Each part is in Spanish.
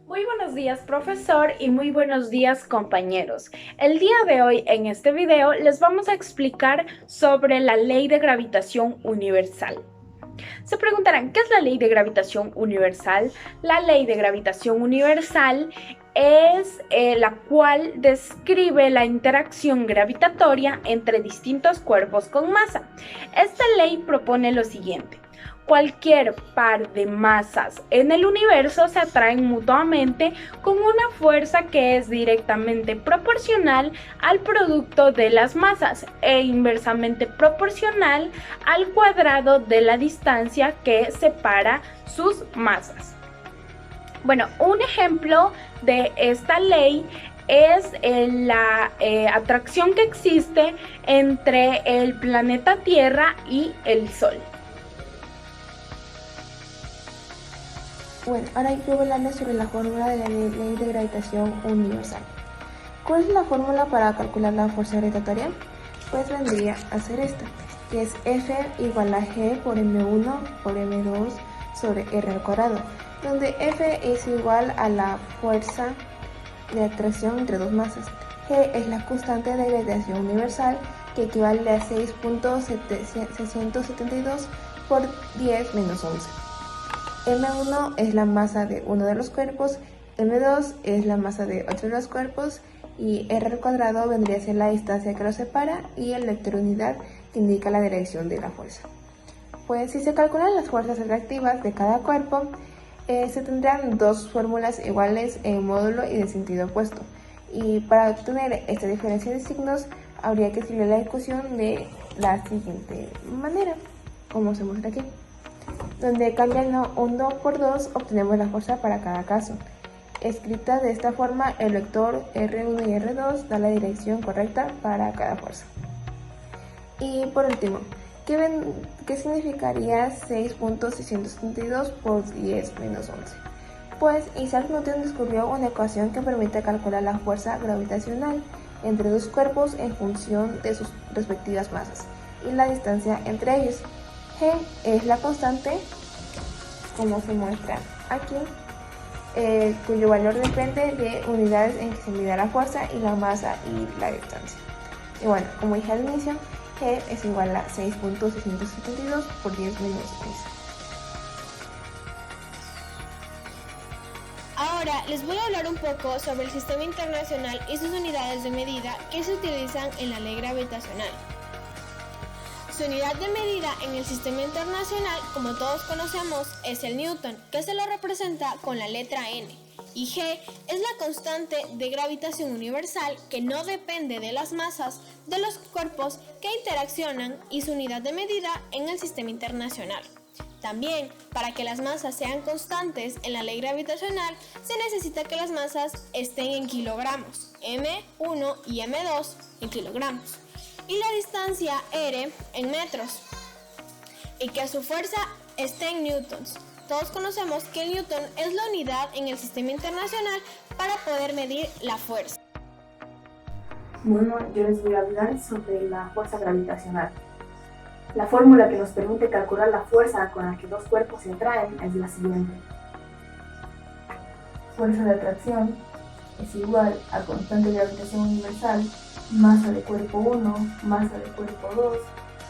Muy buenos días, profesor, y muy buenos días, compañeros. El día de hoy, en este video, les vamos a explicar sobre la ley de gravitación universal. Se preguntarán, ¿qué es la ley de gravitación universal? La ley de gravitación universal es la cual describe la interacción gravitatoria entre distintos cuerpos con masa. Esta ley propone lo siguiente. Cualquier par de masas en el universo se atraen mutuamente con una fuerza que es directamente proporcional al producto de las masas e inversamente proporcional al cuadrado de la distancia que separa sus masas. Bueno, un ejemplo de esta ley es la atracción que existe entre el planeta Tierra y el Sol. Bueno, ahora yo voy a hablarles sobre la fórmula de la ley de gravitación universal. ¿Cuál es la fórmula para calcular la fuerza gravitatoria? Pues vendría a ser esta, que es F igual a G por M1 por M2 sobre R al cuadrado, donde F es igual a la fuerza de atracción entre dos masas. G es la constante de gravitación universal, que equivale a 6.672 por 10 menos 11. M1 es la masa de uno de los cuerpos, M2 es la masa de otro de los cuerpos y R al cuadrado vendría a ser la distancia que los separa y el vector unidad que indica la dirección de la fuerza. Pues si se calculan las fuerzas atractivas de cada cuerpo, se tendrán dos fórmulas iguales en módulo y de sentido opuesto. Y para obtener esta diferencia de signos, habría que escribir la ecuación de la siguiente manera, como se muestra aquí, donde cambiando un 2 por 2 obtenemos la fuerza para cada caso. Escrita de esta forma, el vector R1 y R2 da la dirección correcta para cada fuerza. Y por último, ¿qué significaría 6.672 por 10 menos 11? Pues Isaac Newton descubrió una ecuación que permite calcular la fuerza gravitacional entre dos cuerpos en función de sus respectivas masas y la distancia entre ellos. G es la constante, como se muestra aquí, cuyo valor depende de unidades en que se mida la fuerza y la masa y la distancia. Y bueno, como dije al inicio, G es igual a 6.672 por 10 menos 11. Ahora les voy a hablar un poco sobre el sistema internacional y sus unidades de medida que se utilizan en la ley gravitacional. Su unidad de medida en el sistema internacional, como todos conocemos, es el Newton, que se lo representa con la letra N. Y G es la constante de gravitación universal que no depende de las masas de los cuerpos que interaccionan y su unidad de medida en el sistema internacional. También, para que las masas sean constantes en la ley gravitacional, se necesita que las masas estén en kilogramos, M1 y M2 en kilogramos, y la distancia R en metros, y que su fuerza esté en newtons. Todos conocemos que el newton es la unidad en el sistema internacional para poder medir la fuerza. Bueno, yo les voy a hablar sobre la fuerza gravitacional. La fórmula que nos permite calcular la fuerza con la que dos cuerpos se atraen es la siguiente. Fuerza de atracción es igual a constante de gravitación universal, masa de cuerpo 1, masa de cuerpo 2,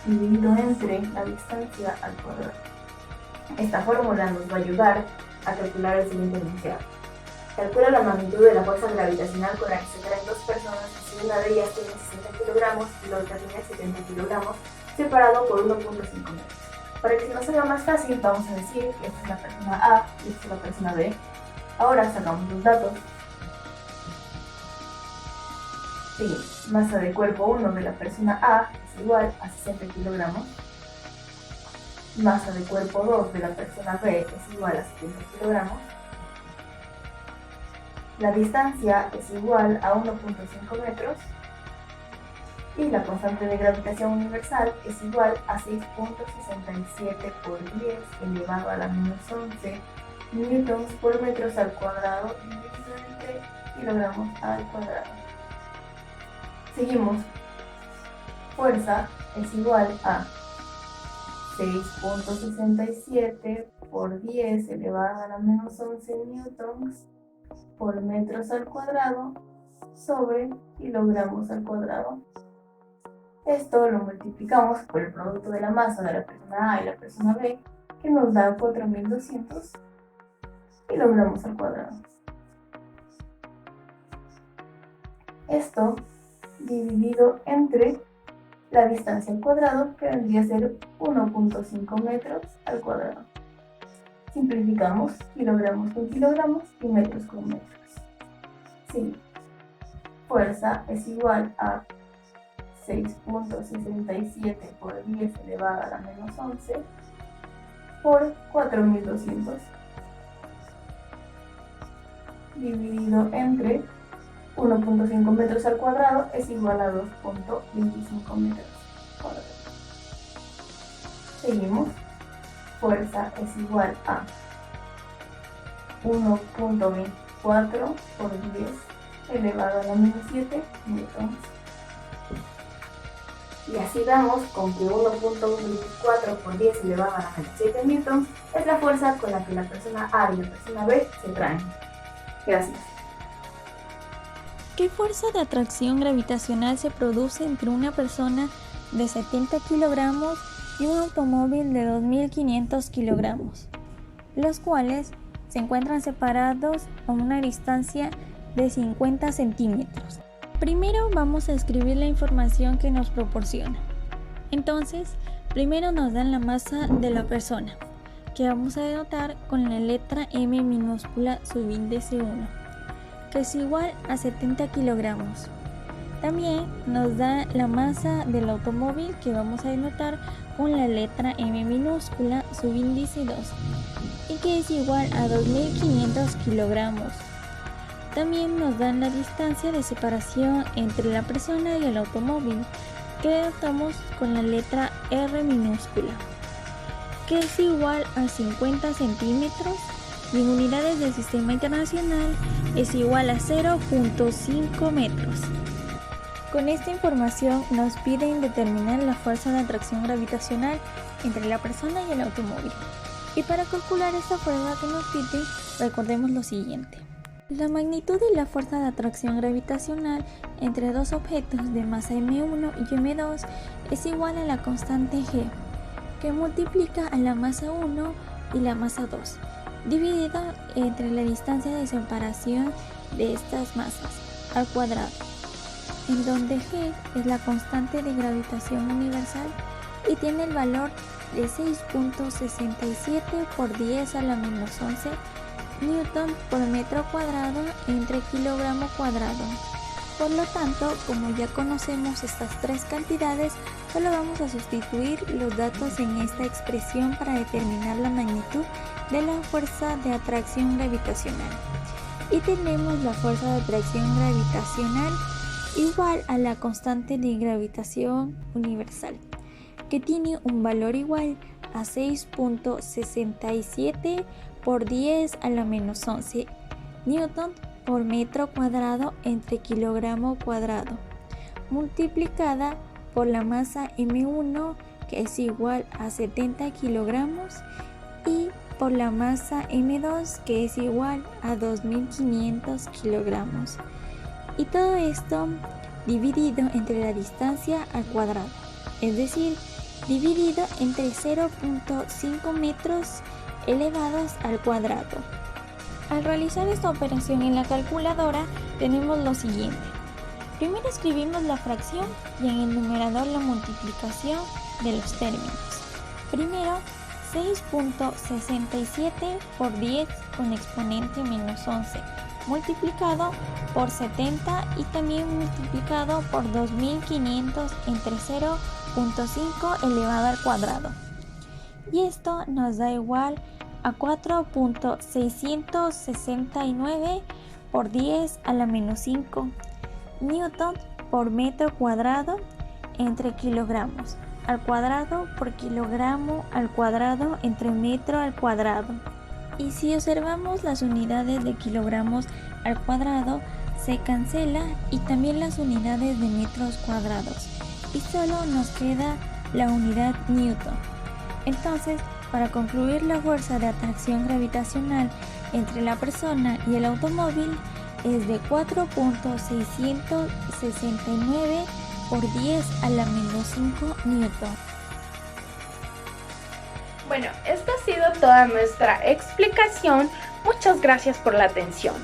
dividido entre la distancia al cuadrado. Esta fórmula nos va a ayudar a calcular el siguiente enunciado. Calcula la magnitud de la fuerza gravitacional con la que se atraen dos personas si una de ellas tiene 60 kilogramos y la otra tiene 70 kilogramos, separado por 1.5 metros. Para que se nos haga más fácil, vamos a decir que esta es la persona A y esta es la persona B. Ahora sacamos los datos. Sí, masa de cuerpo 1 de la persona A es igual a 60 kilogramos. Masa de cuerpo 2 de la persona B es igual a 70 kilogramos. La distancia es igual a 1.5 metros. Y la constante de gravitación universal es igual a 6.67 por 10 elevado a la menos 11 newtons por metros al cuadrado dividido entre kilogramos al cuadrado. Seguimos. Fuerza es igual a 6.67 por 10 elevado a la menos 11 newtons por metros al cuadrado sobre kilogramos al cuadrado. Esto lo multiplicamos por el producto de la masa de la persona A y la persona B, que nos da 4200 kilogramos al cuadrado. Esto dividido entre la distancia al cuadrado, que vendría a ser 1.5 metros al cuadrado. Simplificamos kilogramos con kilogramos y metros con metros. Sí, fuerza es igual a 6.67 por 10 elevado a la menos 11 por 4200 dividido entre 1.5 metros al cuadrado es igual a 2.25 metros cuadrados. Seguimos. Fuerza es igual a 1.24 por 10 elevado a la menos 7 newtons. Y así damos con que 1.24 por 10 elevado a la menos 7 newtons es la fuerza con la que la persona A y la persona B se traen. Gracias. ¿Qué fuerza de atracción gravitacional se produce entre una persona de 70 kilogramos y un automóvil de 2.500 kilogramos, los cuales se encuentran separados a una distancia de 50 centímetros? Primero vamos a escribir la información que nos proporciona. Entonces, primero nos dan la masa de la persona, que vamos a denotar con la letra M minúscula subíndice 1, que es igual a 70 kilogramos. También nos da la masa del automóvil, que vamos a denotar con la letra M minúscula subíndice 2, y que es igual a 2.500 kilogramos. También nos dan la distancia de separación entre la persona y el automóvil, que denotamos con la letra R minúscula, que es igual a 50 centímetros, y en unidades del sistema internacional es igual a 0.5 metros. Con esta información nos piden determinar la fuerza de atracción gravitacional entre la persona y el automóvil. Y para calcular esta fuerza que nos piden, recordemos lo siguiente. La magnitud de la fuerza de atracción gravitacional entre dos objetos de masa m1 y m2 es igual a la constante g, que multiplica a la masa 1 y la masa 2, dividida entre la distancia de separación de estas masas al cuadrado, en donde g es la constante de gravitación universal y tiene el valor de 6.67 por 10 a la menos 11 newton por metro cuadrado entre kilogramo cuadrado. Por lo tanto, como ya conocemos estas tres cantidades, solo vamos a sustituir los datos en esta expresión para determinar la magnitud de la fuerza de atracción gravitacional. Y tenemos la fuerza de atracción gravitacional igual a la constante de gravitación universal, que tiene un valor igual a 6.67 por 10 a la menos 11 newton por metro cuadrado entre kilogramo cuadrado, multiplicada por la masa m1, que es igual a 70 kilogramos, y por la masa m2, que es igual a 2.500 kilogramos. Y todo esto dividido entre la distancia al cuadrado, es decir, dividido entre 0.5 metros elevados al cuadrado. Al realizar esta operación en la calculadora tenemos lo siguiente. Primero escribimos la fracción y en el numerador la multiplicación de los términos. Primero 6.67 por 10 con exponente menos 11 multiplicado por 70 y también multiplicado por 2500 entre 0.5 elevado al cuadrado. Y esto nos da igual a 4.669 por 10 a la menos 5 newton por metro cuadrado entre kilogramos al cuadrado por kilogramo al cuadrado entre metro al cuadrado. Y si observamos las unidades de kilogramos al cuadrado, se cancela y también las unidades de metros cuadrados, y solo nos queda la unidad newton. Entonces, para concluir la fuerza de atracción gravitacional entre la persona y el automóvil es de 4.669 por 10 a la menos 5 newton. Bueno, esta ha sido toda nuestra explicación. Muchas gracias por la atención.